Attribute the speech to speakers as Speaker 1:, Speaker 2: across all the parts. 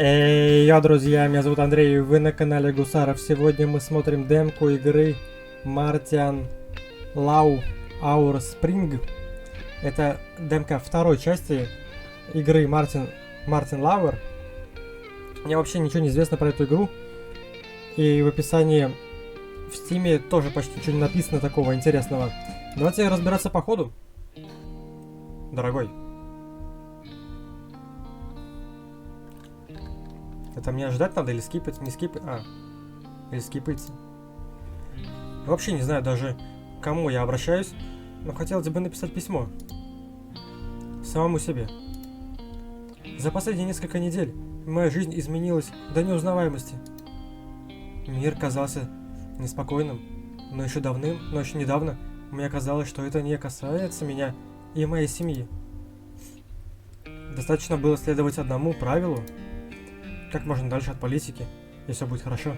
Speaker 1: Эй, йо, друзья, меня зовут Андрей, и вы на канале Гусаров. Сегодня мы смотрим демку игры Martian Law Our Spring. Это демка второй части игры Martian Lauer. Мне вообще ничего не известно про эту игру. И в описании в Стиме тоже почти ничего не написано такого интересного. Давайте разбираться по ходу. Дорогой. Это мне ждать надо или скипать? Не скипать? Или скипать? Вообще не знаю даже, к кому я обращаюсь, но хотелось бы написать письмо. Самому себе. За последние несколько недель моя жизнь изменилась до неузнаваемости. Мир казался неспокойным, но еще недавно мне казалось, что это не касается меня и моей семьи. Достаточно было следовать одному правилу, как можно дальше от политики, и все будет хорошо.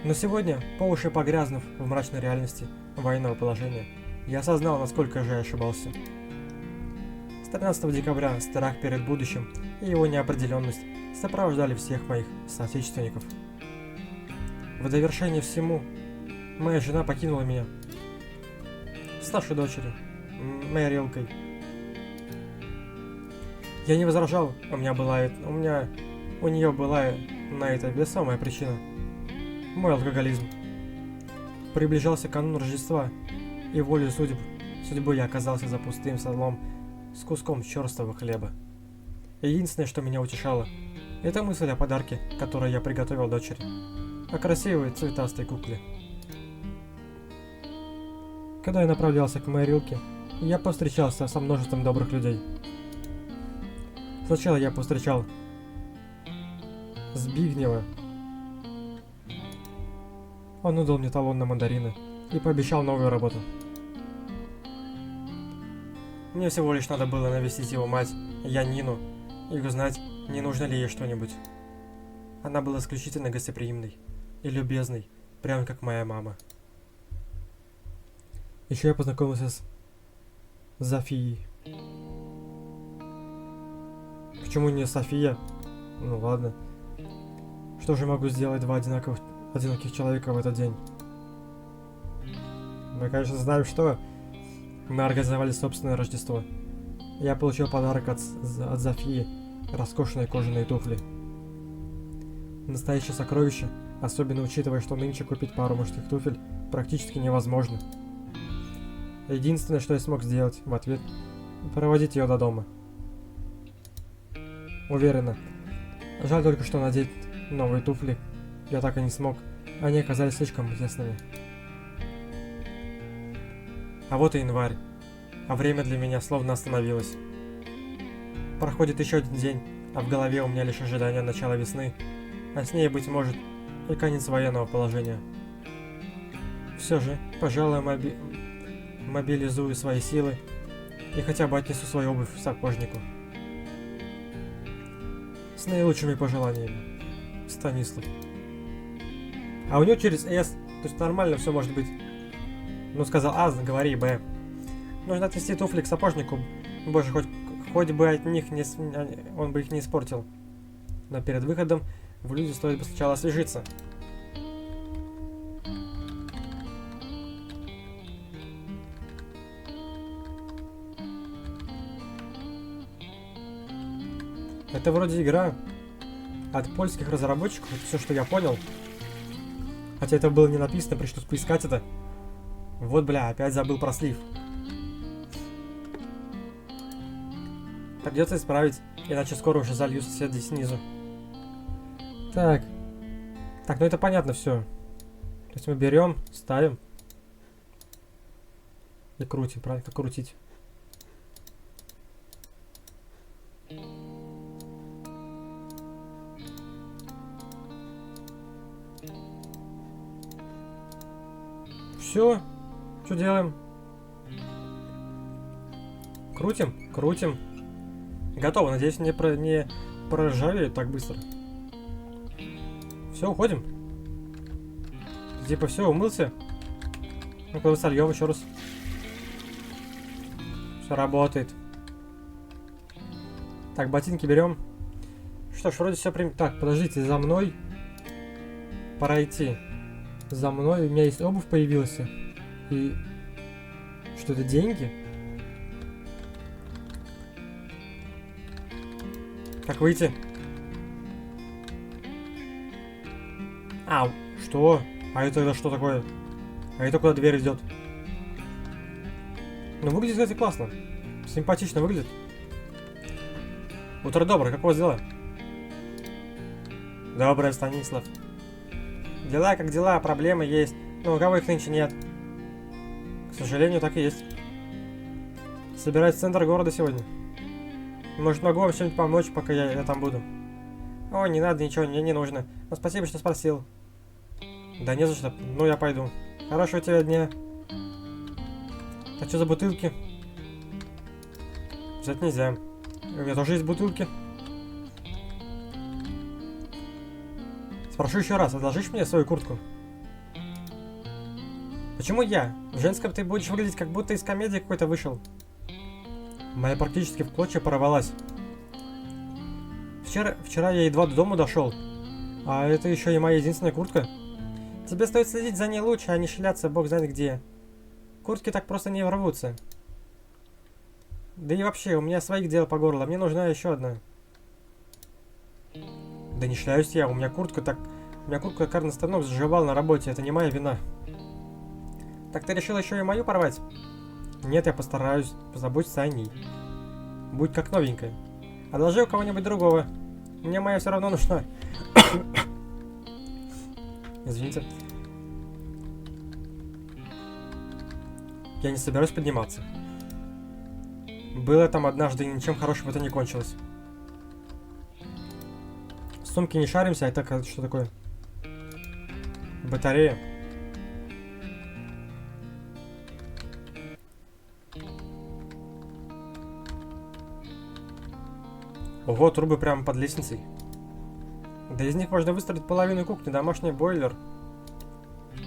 Speaker 1: Но сегодня, по уши погрязнув в мрачной реальности военного положения, я осознал, насколько же я ошибался. С 13 декабря страх перед будущим и его неопределенность сопровождали всех моих соотечественников. В довершение всему, моя жена покинула меня. Старшей дочерью, Мэрилкой. Я не возражал, у нее была на это весомая причина. Мой алкоголизм. Приближался канун Рождества, и волей судьбы я оказался за пустым столом с куском черствого хлеба. Единственное, что меня утешало, это мысль о подарке, который я приготовил дочери. О красивой цветастой кукле. Когда я направлялся к Мэрилке, я повстречался со множеством добрых людей. Сначала я повстречал Збигнева. Он удал мне талон на мандарины и пообещал новую работу. Мне всего лишь надо было навестить его мать, Янину, и узнать, не нужно ли ей что-нибудь. Она была исключительно гостеприимной и любезной, прямо как моя мама. Еще я познакомился с Зофией. Почему не София? Ну ладно. Что же могу сделать два одиноких человека в этот день? Мы, конечно, знаем, что. Мы организовали собственное Рождество. Я получил подарок от Зофии. Роскошные кожаные туфли. Настоящее сокровище, особенно учитывая, что нынче купить пару мужских туфель практически невозможно. Единственное, что я смог сделать в ответ, проводить ее до дома. Уверена. Жаль только, что надеть новые туфли я так и не смог. Они оказались слишком тесными. А вот и январь. А время для меня словно остановилось. Проходит еще один день, а в голове у меня лишь ожидание начала весны, а с ней, быть может, и конец военного положения. Все же, пожалуй, мобилизую свои силы и хотя бы отнесу свою обувь сапожнику. С наилучшими пожеланиями. Станислав. А у него через С, то есть нормально все может быть. Ну, сказал А, говори Б. Нужно отвести туфли к сапожнику. Боже, хоть бы от них он бы их не испортил. Но перед выходом в люди стоит бы сначала освежиться. Это вроде игра от польских разработчиков, это все, что я понял. Хотя это было не написано, пришлось поискать это. Вот, бля, опять забыл про слив. Придется исправить, иначе скоро уже залью соседей снизу. Так, ну это понятно все. То есть мы берем, ставим и крутим, правильно? Как крутить? Все, что делаем? Крутим. Готово, надеюсь, не проржавеет так быстро. Все, уходим. Типа все, умылся. Ну-ка, сольем еще раз. Все работает. Так, ботинки берем. Что ж, вроде все Так, подождите, за мной. Пора идти. За мной у меня есть обувь появилась. И... Что это, деньги? Как выйти? А, что? А это тогда что такое? А это куда дверь идет? Ну, выглядит, кстати, классно. Симпатично выглядит. Утро доброе, как у вас дела? Доброе, Станислав. Дела как дела, проблемы есть. Но у кого их нынче нет? К сожалению, так и есть. Собираюсь в центр города сегодня. Может, могу вам чем-нибудь помочь, пока я там буду? О, не надо ничего, мне не нужно. Но спасибо, что спросил. Да не за что. Ну, я пойду. Хорошего тебе дня. А что за бутылки? Взять нельзя. У меня тоже есть бутылки. Спрошу еще раз, одолжишь мне свою куртку? Почему я? В женском ты будешь выглядеть, как будто из комедии какой-то вышел. Моя практически в клочья порвалась. Вчера я едва до дома дошел. А это еще и моя единственная куртка. Тебе стоит следить за ней лучше, а не шляться бог знает где. Куртки так просто не рвутся. Да и вообще, у меня своих дел по горло, мне нужна еще одна. Да не шляюсь я, у меня куртка карный станок заживал на работе, это не моя вина. Так ты решил еще и мою порвать? Нет, я постараюсь, позаботься о ней. Будь как новенькая. Одолжи у кого-нибудь другого. Мне моя все равно нужна. Извините. Я не собираюсь подниматься. Было там однажды, и ничем хорошим это не кончилось. В сумке не шаримся, а это что такое? Батарея. Ого, трубы прямо под лестницей. Да из них можно выстроить половину кухни, домашний бойлер.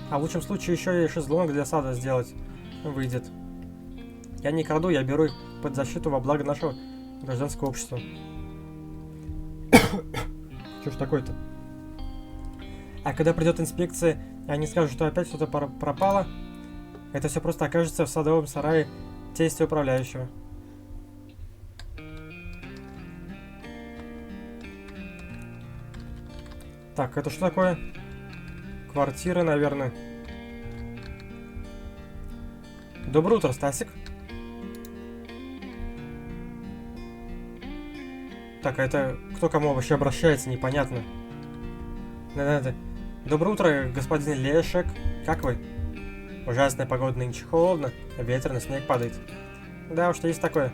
Speaker 1: А в лучшем случае еще и шезлонг для сада сделать выйдет. Я не краду, я беру их под защиту во благо нашего гражданского общества. Что ж такое-то? А когда придет инспекция, и они скажут, что опять что-то пропало, это все просто окажется в садовом сарае тестя управляющего. Так, это что такое? Квартира, наверное. Доброе утро, Стасик. Так, а это кто кому вообще обращается, непонятно. Да-да-да. Доброе утро, господин Лешек. Как вы? Ужасная погода, нынче холодно, ветрено, снег падает. Да уж, есть такое.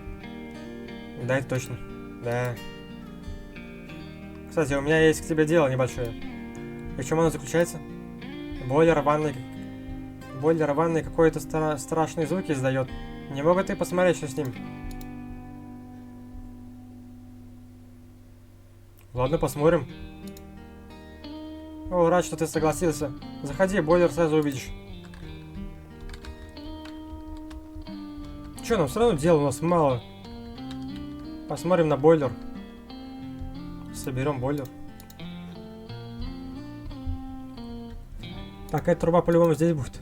Speaker 1: Да, это точно. Да. Кстати, у меня есть к тебе дело небольшое. И в чем оно заключается? Бойлер в ванной какой-то страшные звуки издает. Не мог бы ты посмотреть, что с ним? Ладно, посмотрим. О, рад, что ты согласился. Заходи, бойлер сразу увидишь. Че, нам все равно дела у нас мало. Посмотрим на бойлер. Соберем бойлер. Так, эта труба по-любому здесь будет.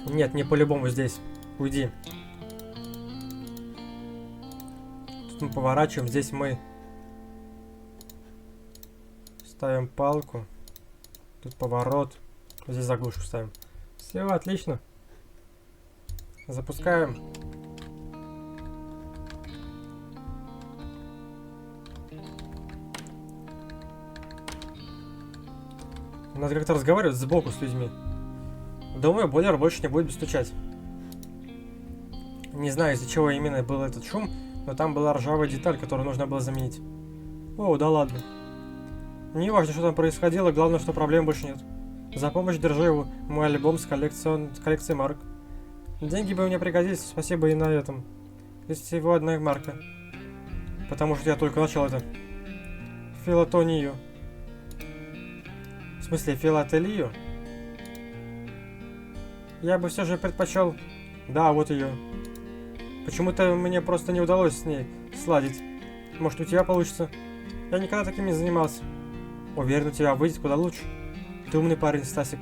Speaker 1: Нет, не по-любому здесь. Уйди. Тут мы поворачиваем, здесь мы ставим палку. Тут поворот. Здесь заглушку ставим. Все, отлично. Запускаем. Надо как-то разговаривать сбоку с людьми. Думаю, бойлер больше не будет стучать. Не знаю, из-за чего именно был этот шум, но там была ржавая деталь, которую нужно было заменить. О, да ладно. Не важно, что там происходило, главное, что проблем больше нет. За помощь держи его, мой альбом с коллекцией марок. Деньги бы мне пригодились, спасибо и на этом. Здесь всего одна марка. Потому что я только начал это. Филатонию. В смысле, филателию? Я бы все же предпочел... Да, вот ее. Почему-то мне просто не удалось с сладить. Может, у тебя получится? Я никогда таким не занимался. Уверен, у тебя выйдет куда лучше. Ты умный парень, Стасик.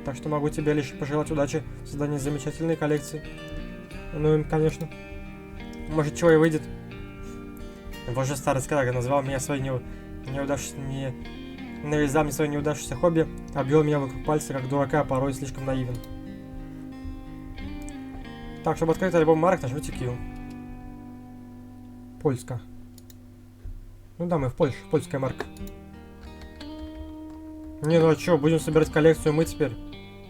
Speaker 1: Так что могу тебе лишь пожелать удачи в создании замечательной коллекции. Ну, конечно. Может, чего и выйдет. Вот же старый скряга назвал меня своей навязал мне свое неудавшееся хобби, обвел меня вокруг пальца, как дурака, порой слишком наивен. Так, чтобы открыть альбом марок, нажмите Q. Польска. Ну да, мы в Польше, польская марка. Не, ну а чё, будем собирать коллекцию мы теперь.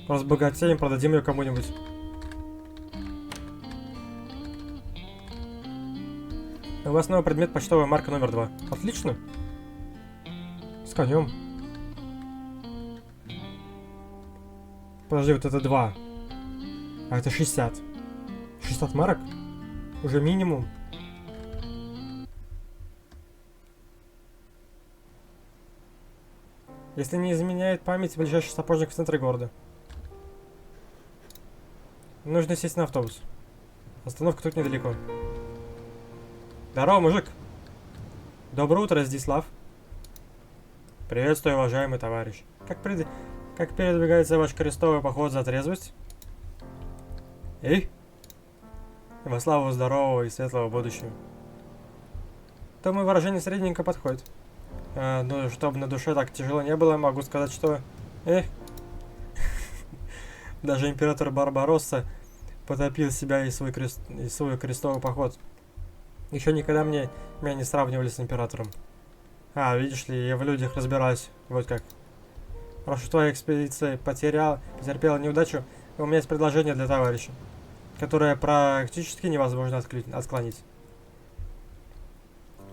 Speaker 1: Разбогатеем, продадим ее кому-нибудь. У вас новый предмет, почтовая марка номер 2. Отлично. С конем. Подожди, вот это 2. А это 60. 60 марок? Уже минимум. Если не изменяет память, ближайший сапожник в центре города. Нужно сесть на автобус. Остановка тут недалеко. Здорово, мужик. Доброе утро, Здислав. Приветствую, уважаемый товарищ. Как передвигается ваш крестовый поход за трезвость? Эй? Во славу здорового и светлого будущего. Думаю, выражение средненько подходит. Ну, чтобы на душе так тяжело не было, могу сказать, что... Даже император Барбаросса потопил себя и свой крестовый поход. Еще никогда меня не сравнивали с императором. Видишь ли, я в людях разбираюсь. Вот как. Прошу, твоя экспедиция потерпела неудачу. У меня есть предложение для товарища, которое практически невозможно отклонить.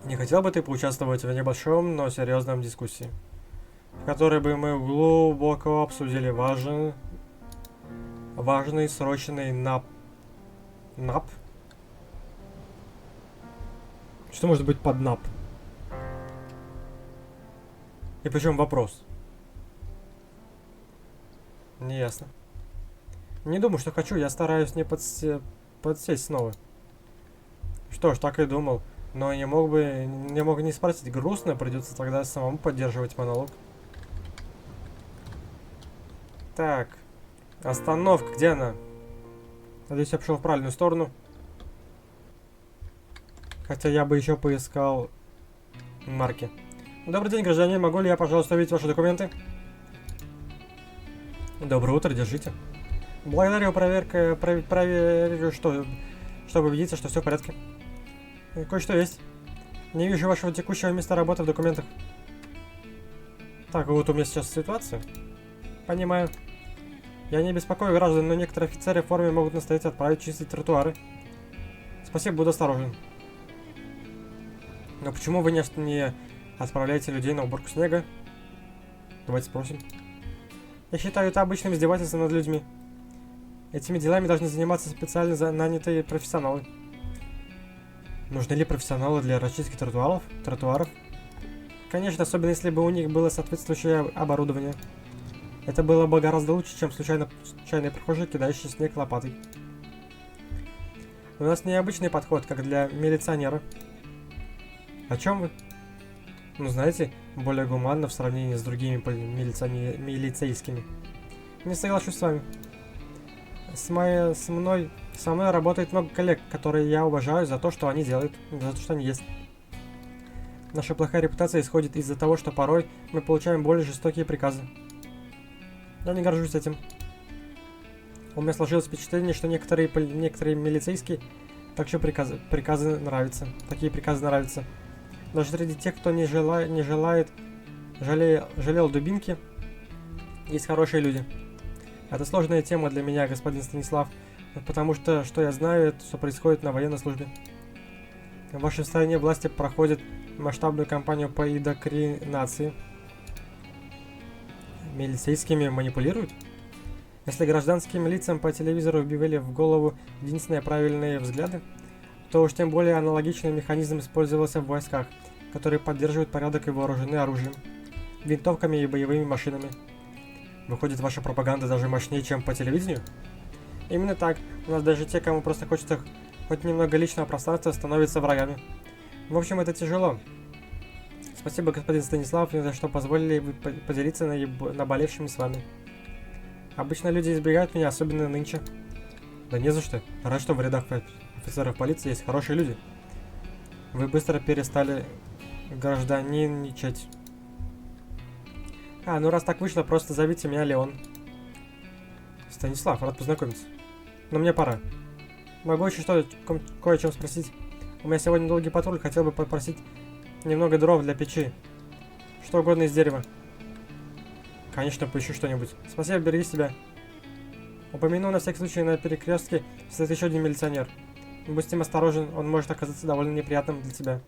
Speaker 1: Не хотел бы ты поучаствовать в небольшом, но серьезном дискуссии, в которой бы мы глубоко обсудили важный срочный НАП? Что может быть под НАП? И причем вопрос? Не ясно. Не думаю, что хочу, я стараюсь не подсесть снова. Что ж, так и думал. Но не мог не спросить, грустно, придется тогда самому поддерживать монолог. Так. Остановка, где она? Надеюсь, я пошел в правильную сторону. Хотя я бы еще поискал марки. Добрый день, гражданин. Могу ли я, пожалуйста, увидеть ваши документы? Доброе утро, держите. Благодарю, проверю, чтобы убедиться, что все в порядке. Кое-что есть. Не вижу вашего текущего места работы в документах. Так, вот у меня сейчас ситуация. Понимаю. Я не беспокою граждан, но некоторые офицеры в форме могут настоять отправить чистить тротуары. Спасибо, буду осторожен. Но почему вы не отправляете людей на уборку снега? Давайте спросим. Я считаю это обычным издевательством над людьми. Этими делами должны заниматься специально нанятые профессионалы. Нужны ли профессионалы для расчистки тротуаров? Конечно, особенно если бы у них было соответствующее оборудование. Это было бы гораздо лучше, чем случайный прохожий, кидающий снег лопатой. У нас необычный подход, как для милиционера. О чем вы? Ну, знаете, более гуманно в сравнении с другими милицейскими. Не соглашусь с вами. Со мной работает много коллег, которые я уважаю за то, что они делают, за то, что они есть. Наша плохая репутация исходит из-за того, что порой мы получаем более жестокие приказы. Я не горжусь этим. У меня сложилось впечатление, что некоторые милицейские такие приказы нравятся. Даже среди тех, кто жалел дубинки, есть хорошие люди. Это сложная тема для меня, господин Станислав, потому что я знаю, это что происходит на военной службе. В вашей стране власти проходят масштабную кампанию по индокринации. Милицейскими манипулируют? Если гражданским лицам по телевизору вбивали в голову единственные правильные взгляды, то уж тем более аналогичный механизм использовался в войсках, которые поддерживают порядок и вооружены оружием, винтовками и боевыми машинами. Выходит, ваша пропаганда даже мощнее, чем по телевидению? Именно так. У нас даже те, кому просто хочется хоть немного личного пространства, становятся врагами. В общем, это тяжело. Спасибо, господин Станислав, за что позволили поделиться наболевшими с вами. Обычно люди избегают меня, особенно нынче. Да не за что. Рад, что в рядах офицеров полиции есть хорошие люди. Вы быстро перестали гражданиничать. Ну раз так вышло, просто зовите меня Леон. Станислав, рад познакомиться. Но мне пора. Могу еще кое о чем спросить? У меня сегодня долгий патруль, хотел бы попросить немного дров для печи. Что угодно из дерева. Конечно, поищу что-нибудь. Спасибо, береги себя. Упомяну на всякий случай, на перекрестке стоит еще один милиционер. Будь с ним осторожен, он может оказаться довольно неприятным для тебя.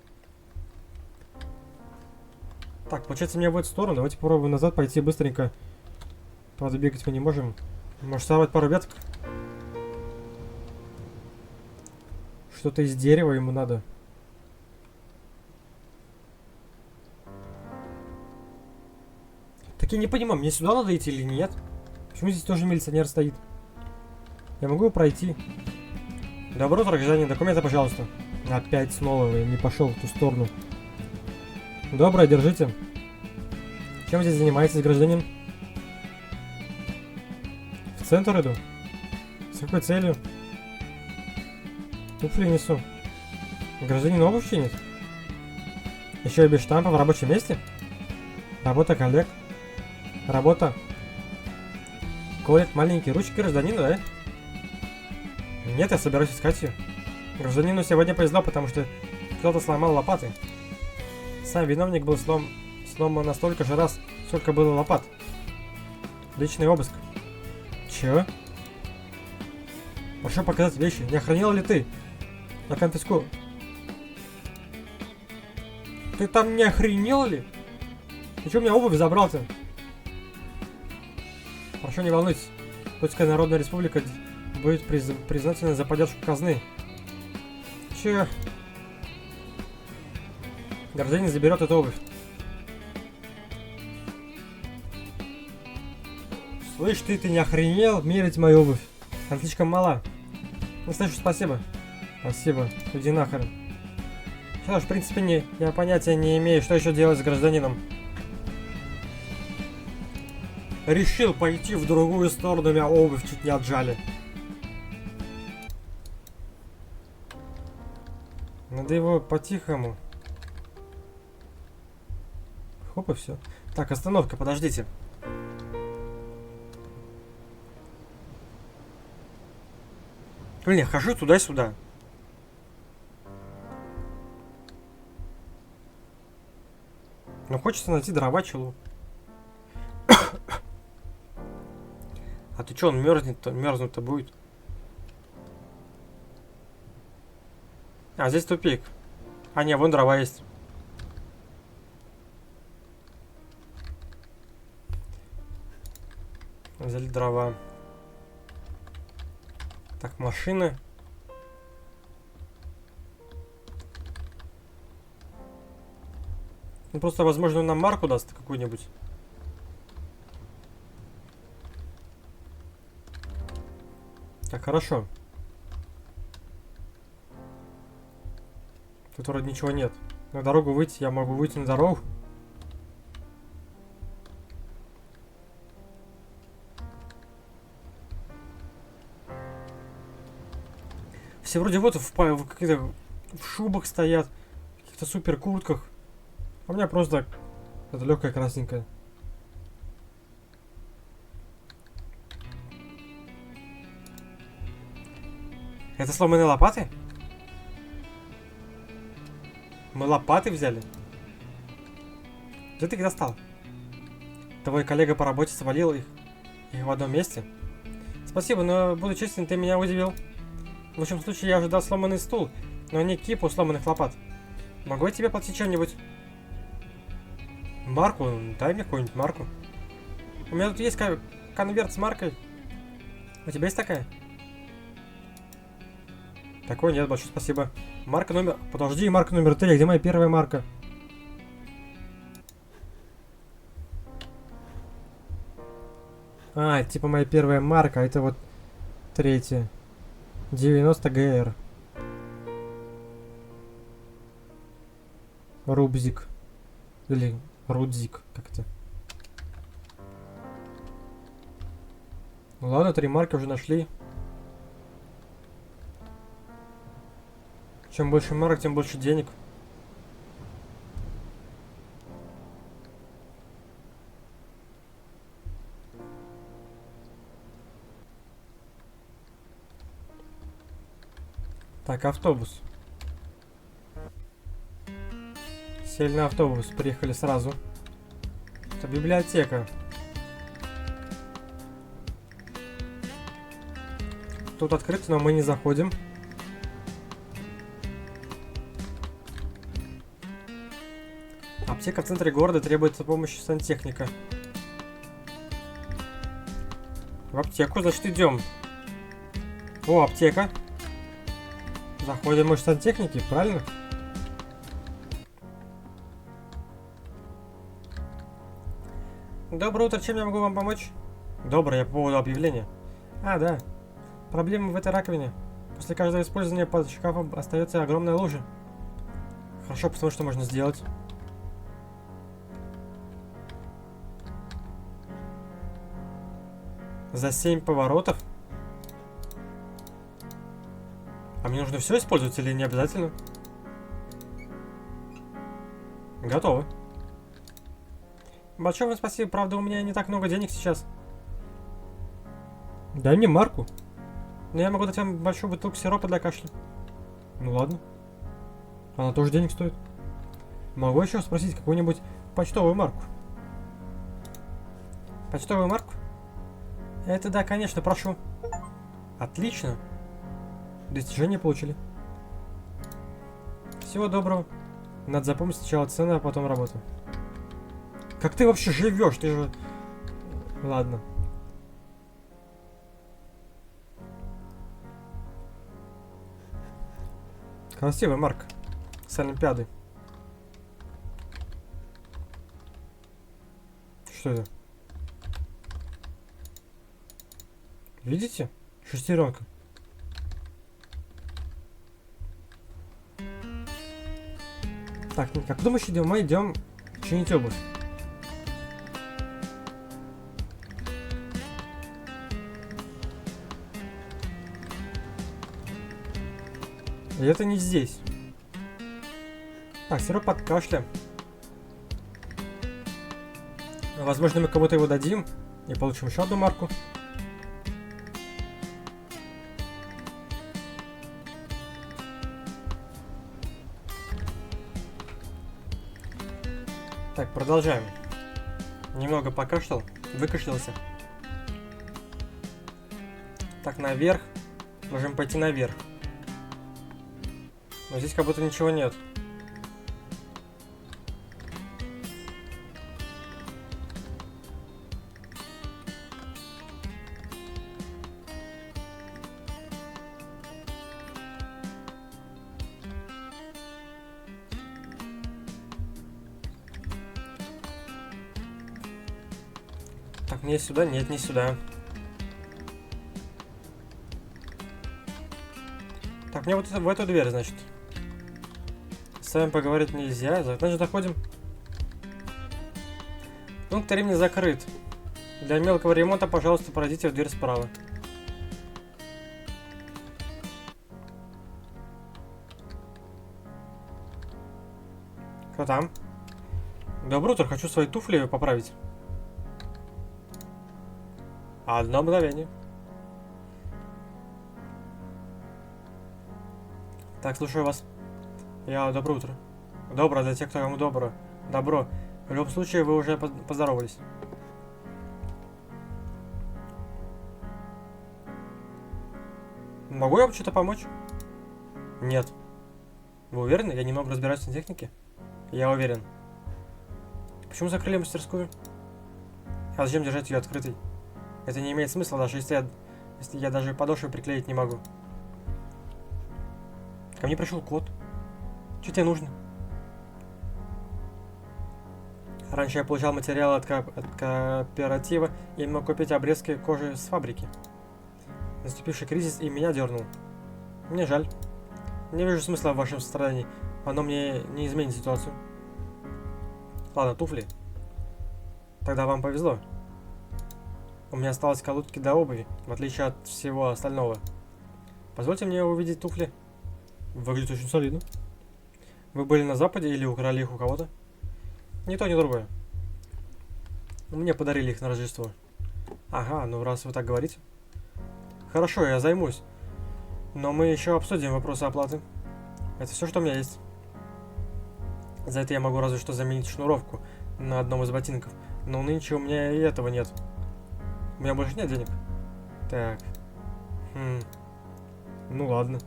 Speaker 1: Так, получается, мне в эту сторону. Давайте попробуем назад пойти быстренько. Правда, бегать мы не можем. Может, сорвать пару веток? Что-то из дерева ему надо. Так я не понимаю, мне сюда надо идти или нет? Почему здесь тоже милиционер стоит? Я могу пройти? Добро утро, гражданин, документы, пожалуйста. Опять снова не пошел в ту сторону. Доброе, держите. Чем здесь занимаетесь, гражданин? В центр иду. С какой целью? Туфли несу. Гражданин обувь чинит? Еще и без штампа в рабочем месте? Работа коллег. Работа. Колет маленькие ручки гражданина, да? Нет, я собираюсь искать ее. Гражданину сегодня повезло, потому что кто-то сломал лопаты. Сам виновник был сломан настолько же раз, сколько было лопат. Личный обыск. Чё? Прошу показать вещи. Не охранял ли ты? На конфиску. Ты там не охренел ли? Ты чё у меня обувь забрал-то? Прошу, не волнуйтесь. Тульская Народная Республика будет признательна за поддержку казны. Че? Гражданин заберет эту обувь. Слышь, ты не охренел мерить мою обувь? Она слишком мала. Ну, слышу, спасибо. Спасибо. Иди нахрен. Что ж, в принципе, я понятия не имею, что еще делать с гражданином. Решил пойти в другую сторону, меня обувь чуть не отжали. Надо его по-тихому. Хоп, и все. Так, остановка, подождите. Блин, я хожу туда-сюда. Ну, хочется найти дрова челу. А ты чё, он мерзнуть-то будет? А, здесь тупик. А, не, вон дрова есть. Взяли дрова. Так, машины. Ну, просто, возможно, нам марку даст какую-нибудь. Так, хорошо. Тут вроде ничего нет. На дорогу выйти, я могу выйти на дорогу. Все вроде вот в шубах стоят, в каких-то супер куртках. А у меня просто это легкая красненькая. Это сломанные лопаты? Мы лопаты взяли? Где ты их достал? Твой коллега по работе свалил их в одном месте? Спасибо, но буду честен, ты меня удивил. В общем случае я ожидал сломанный стул, но не кипу сломанных лопат. Могу я тебе платить чем-нибудь? Марку? Дай мне какую-нибудь марку. У меня тут есть конверт с маркой. У тебя есть такая? Такой нет, большое спасибо. Марка номер... Подожди, марка номер 3. Где моя первая марка? А, типа моя первая марка. Это вот третья. 90 ГР. Рубзик. Или Рудзик, как это. Ну ладно, 3 марки уже нашли. Чем больше марок, тем больше денег. Так, автобус. Сели на автобус, приехали сразу. Это библиотека. Тут открыто, но мы не заходим. Аптека в центре города, требуется помощь сантехника. В аптеку, значит, идем. О, аптека. Заходим мы в сантехники, правильно? Доброе утро, чем я могу вам помочь? Доброе, я по поводу объявления. А, да. Проблема в этой раковине. После каждого использования под шкафом остается огромная лужа. Хорошо, посмотрим, что можно сделать. За 7 поворотов? А мне нужно все использовать или не обязательно? Готово. Большое вам спасибо, правда, у меня не так много денег сейчас. Дай мне марку. Но я могу дать вам большую бутылку сиропа для кашля. Ну ладно. Она тоже денег стоит. Могу еще спросить какую-нибудь почтовую марку? Почтовую марку? Это да, конечно, прошу. Отлично. Достижения получили. Всего доброго. Надо запомнить сначала цены, а потом работу. Как ты вообще живешь? Ты же... Ладно. Красивый Марк. С Олимпиады. Что это? Видите? Шестеренка. Так, как думаешь, мы идем чинить обувь? И это не здесь. Так, сироп от кашля. Возможно, мы кому-то его дадим и получим еще одну марку. Так, продолжаем. Немного покашлял, выкашлялся. Так, наверх. Можем пойти наверх. Но здесь как будто ничего нет. Так, мне сюда? Нет, не сюда. Так, мне вот в эту дверь, значит. С вами поговорить нельзя. Значит, заходим. Пункт времени закрыт. Для мелкого ремонта, пожалуйста, пройдите в дверь справа. Кто там? Доброе утро, хочу свои туфли поправить. Одно мгновение. Так, слушаю вас. Доброе утро. Добро для тех, кто кому добро. Добро. В любом случае, вы уже поздоровались. Могу я вам что-то помочь? Нет. Вы уверены? Я немного разбираюсь в сантехнике. Я уверен. Почему закрыли мастерскую? А зачем держать ее открытой? Это не имеет смысла, даже если я даже подошвы приклеить не могу. Ко мне пришел кот. Что тебе нужно? Раньше я получал материалы от кооператива и мог купить обрезки кожи с фабрики. Наступивший кризис и меня дернул. Мне жаль. Не вижу смысла в вашем страдании. Оно мне не изменит ситуацию. Ладно, туфли. Тогда вам повезло. У меня осталось колодки для обуви, в отличие от всего остального. Позвольте мне увидеть туфли. Выглядит очень солидно. Вы были на Западе или украли их у кого-то? Ни то, ни другое. Мне подарили их на Рождество. Ага, ну раз вы так говорите. Хорошо, я займусь. Но мы еще обсудим вопросы оплаты. Это все, что у меня есть. За это я могу разве что заменить шнуровку на одном из ботинков. Но нынче у меня и этого нет. У меня больше нет денег. Так. Ну ладно.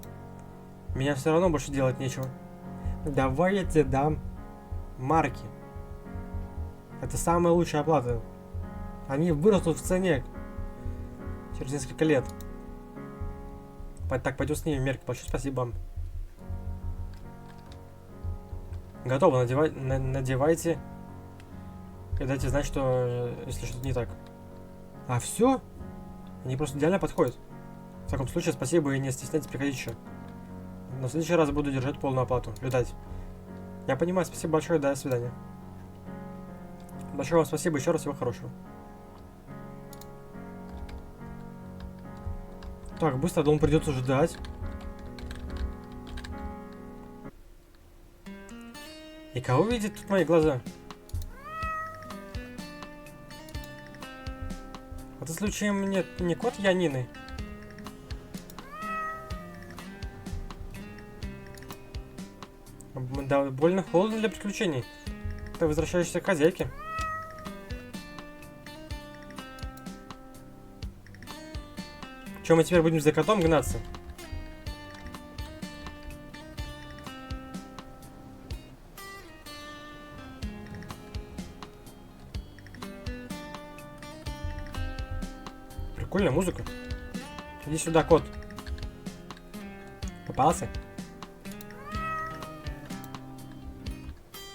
Speaker 1: Меня все равно больше делать нечего. Давай я тебе дам марки. Это самая лучшая оплата. Они вырастут в цене через несколько лет. Так, пойдем с ними мерки. Большое спасибо вам. Готово. Надевайте. И дайте знать, что если что-то не так. А все? Они просто идеально подходят. В таком случае спасибо и не стесняйтесь приходить еще. Но в следующий раз буду держать полную оплату. Летать. Я понимаю, спасибо большое, до свидания. Большое вам спасибо, еще раз всего хорошего. Так, быстро, думаю, придется ждать. И кого видят тут мои глаза? Это случаем не кот Янины? Да, больно холодно для приключений. Ты возвращаешься к хозяйке. Чем мы теперь будем за котом гнаться? Прикольная музыка. Иди сюда, кот. Попался?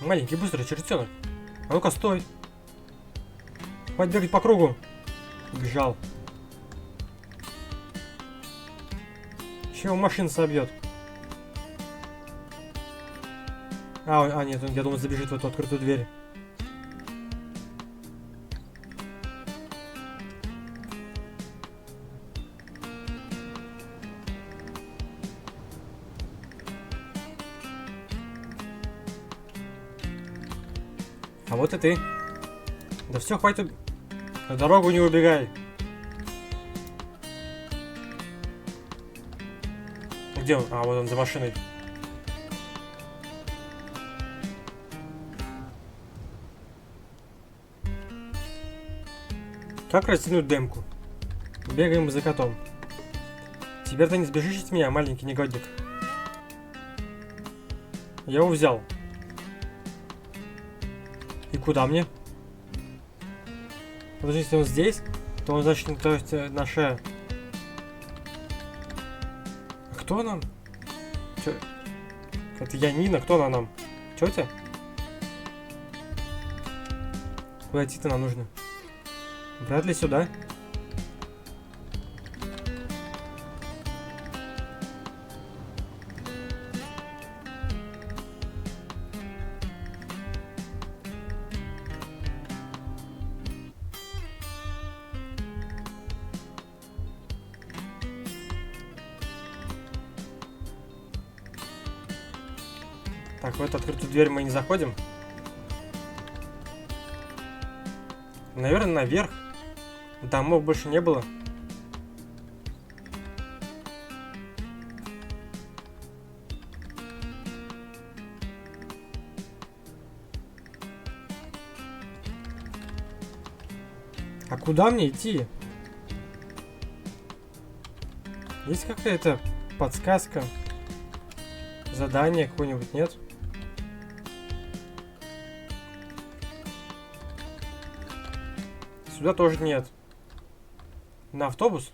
Speaker 1: Маленький быстрый чертенок. А ну-ка, стой. Хватит бегать по кругу. Убежал. Чего машина собьет? Нет, я думаю, забежит в эту открытую дверь. А вот и ты. Да все, хватит. На дорогу не убегай. Где он? А, вот он за машиной. Как растянуть демку? Бегаем за котом. Теперь ты не сбежишь от меня, маленький негодник. Я его взял. И куда мне? Подожди, если он здесь, то он значит, то есть наша... Кто нам? Чё? Это Янина, кто она нам? Тетя? Куда идти-то нам нужно? Вряд ли сюда. Так, в эту открытую дверь мы не заходим. Наверное, наверх. Домов больше не было. А куда мне идти? Есть какая-то подсказка? Задание какое-нибудь, нет? Сюда тоже нет. На автобус?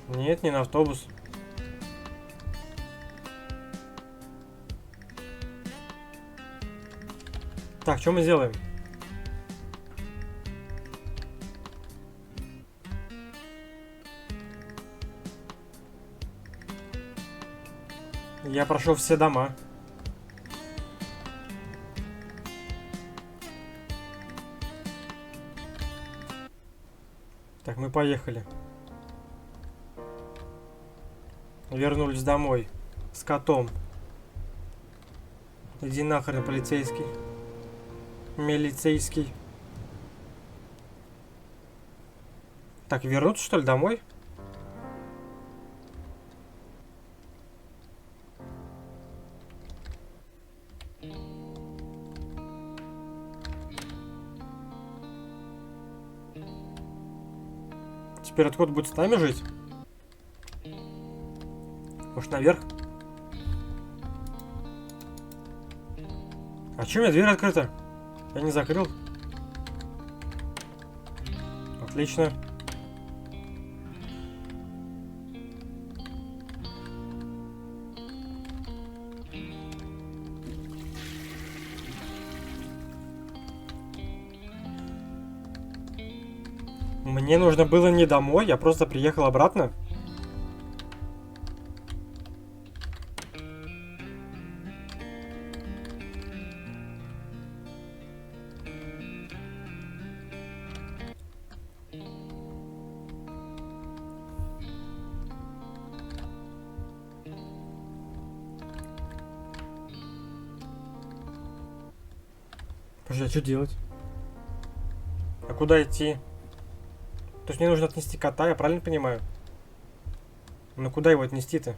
Speaker 1: Нет, не на автобус. Так, что мы сделаем? Я прошел все дома. Так, мы поехали. Вернулись домой. С котом. Иди нахрен, полицейский. Милицейский. Так, вернуться, что ли, домой? Теперь откуда будет с нами жить? Может, наверх? А чё у меня дверь открыта? Я не закрыл. Отлично. Мне нужно было не домой, я просто приехал обратно. Подожди, а что делать? А куда идти? То есть мне нужно отнести кота, я правильно понимаю? Ну куда его отнести-то?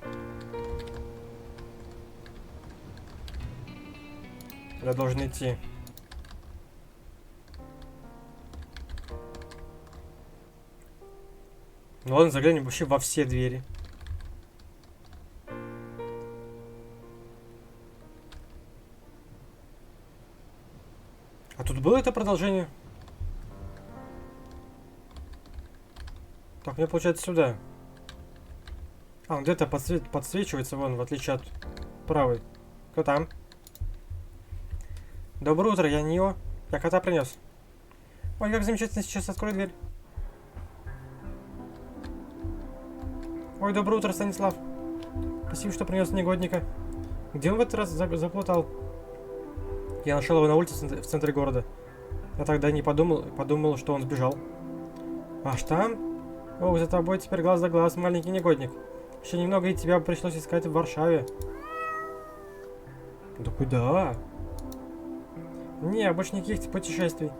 Speaker 1: Я должен идти. Ну ладно, заглянем вообще во все двери. А тут было это продолжение? Так, мне получается сюда. А, он где-то подсвечивается, вон, в отличие от правой. Кто там? Доброе утро, я Нио. Я кота принес. Ой, как замечательно, сейчас открою дверь. Ой, доброе утро, Станислав. Спасибо, что принес негодника. Где он в этот раз заплутал? Я нашел его на улице в центре города. Я тогда не подумал, что он сбежал. Аж там? О, за тобой теперь глаз за глаз, маленький негодник. Еще немного, и тебя пришлось искать в Варшаве. Да куда? Не, больше никаких путешествий.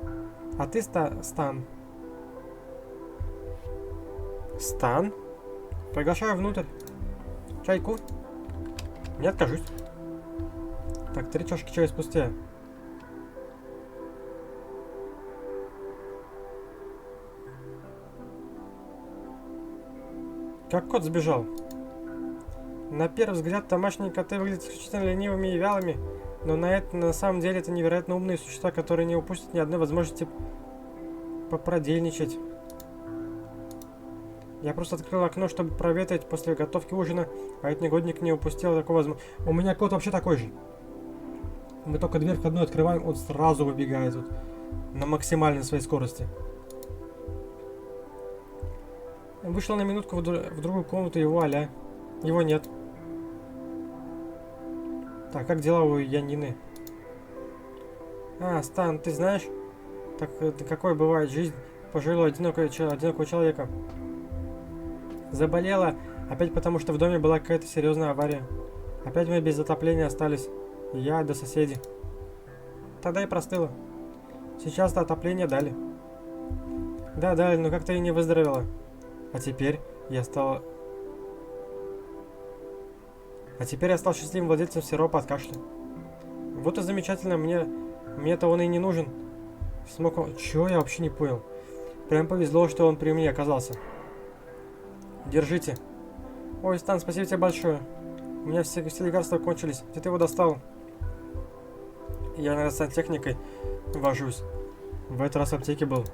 Speaker 1: А ты, Стан? Стан? Приглашаю внутрь. Чайку? Не откажусь. Так, 3 чашки чая спустя. Как кот сбежал? На первый взгляд домашние коты выглядят исключительно ленивыми и вялыми, но на самом деле это невероятно умные существа, которые не упустят ни одной возможности попродельничать. Я просто открыл окно, чтобы проветрить после готовки ужина, а этот негодник не упустил такого возможности. У меня кот вообще такой же. Мы только дверь входную открываем, он сразу выбегает вот, на максимальной своей скорости. Вышел на минутку в другую комнату, его аля. Его нет. Так, как дела у Янины? А, Стан, ты знаешь, так какой бывает жизнь пожилого одинокого человека? Заболела, опять потому что в доме была какая-то серьезная авария. Опять мы без отопления остались. Я да соседи. Тогда и простыла. Сейчас-то отопление дали. Да, дали, но как-то и не выздоровела. А теперь я стал счастливым владельцем сиропа от кашля. Вот и замечательно, мне-то он и не нужен. Смог он... Чё, я вообще не понял. Прям повезло, что он при мне оказался. Держите. Ой, Стан, спасибо тебе большое. У меня все лекарства кончились. Где ты его достал? Я, наверное, с сантехникой вожусь. В этот раз в аптеке был.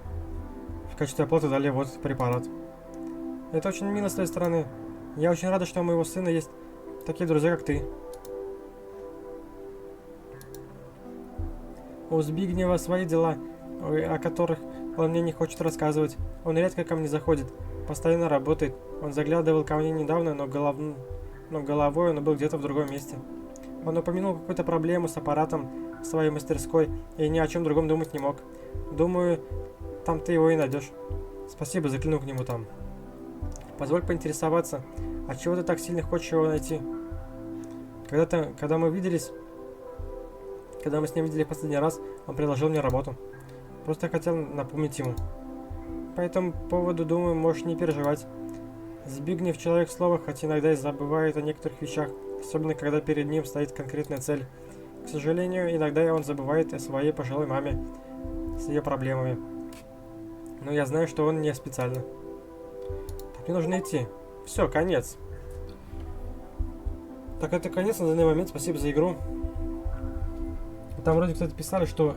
Speaker 1: В качестве оплаты дали вот препарат. Это очень мило с твоей стороны. Я очень рада, что у моего сына есть такие друзья, как ты. У Збигнева свои дела, о которых он мне не хочет рассказывать. Он редко ко мне заходит, постоянно работает. Он заглядывал ко мне недавно, но головой он был где-то в другом месте. Он упомянул какую-то проблему с аппаратом в своей мастерской и ни о чем другом думать не мог. Думаю, там ты его и найдешь. Спасибо, загляну к нему там. Позволь поинтересоваться, а чего ты так сильно хочешь его найти? Когда мы с ним видели в последний раз, он предложил мне работу. Просто хотел напомнить ему. По этому поводу, думаю, можешь не переживать. Збигнев человек слова, хоть иногда и забывает о некоторых вещах, особенно когда перед ним стоит конкретная цель. К сожалению, иногда он забывает о своей пожилой маме с ее проблемами. Но я знаю, что он не специально. Так, мне нужно идти. Все, конец. Так, это конец на данный момент. Спасибо за игру. Там вроде, кстати, писали, что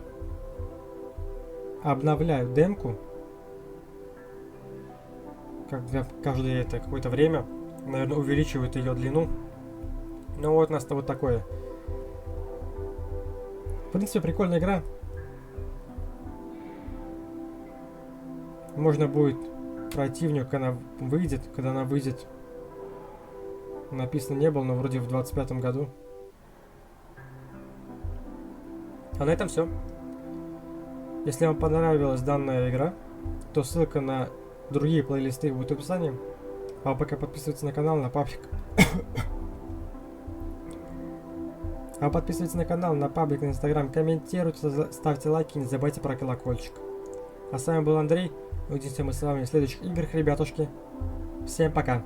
Speaker 1: обновляют демку. Каждое это какое-то время. Наверное, увеличивают ее длину. Ну вот у нас-то вот такое. В принципе, прикольная игра. Можно будет пройти в нее, когда она выйдет. Написано не было, но вроде в 25-м году. А на этом все. Если вам понравилась данная игра, то ссылка на другие плейлисты будет в описании. А пока подписывайтесь на канал, на паблик. На паблик, на инстаграм, комментируйте, ставьте лайки, не забывайте про колокольчик. А с вами был Андрей. Увидимся мы с вами в следующих играх, ребятушки. Всем пока.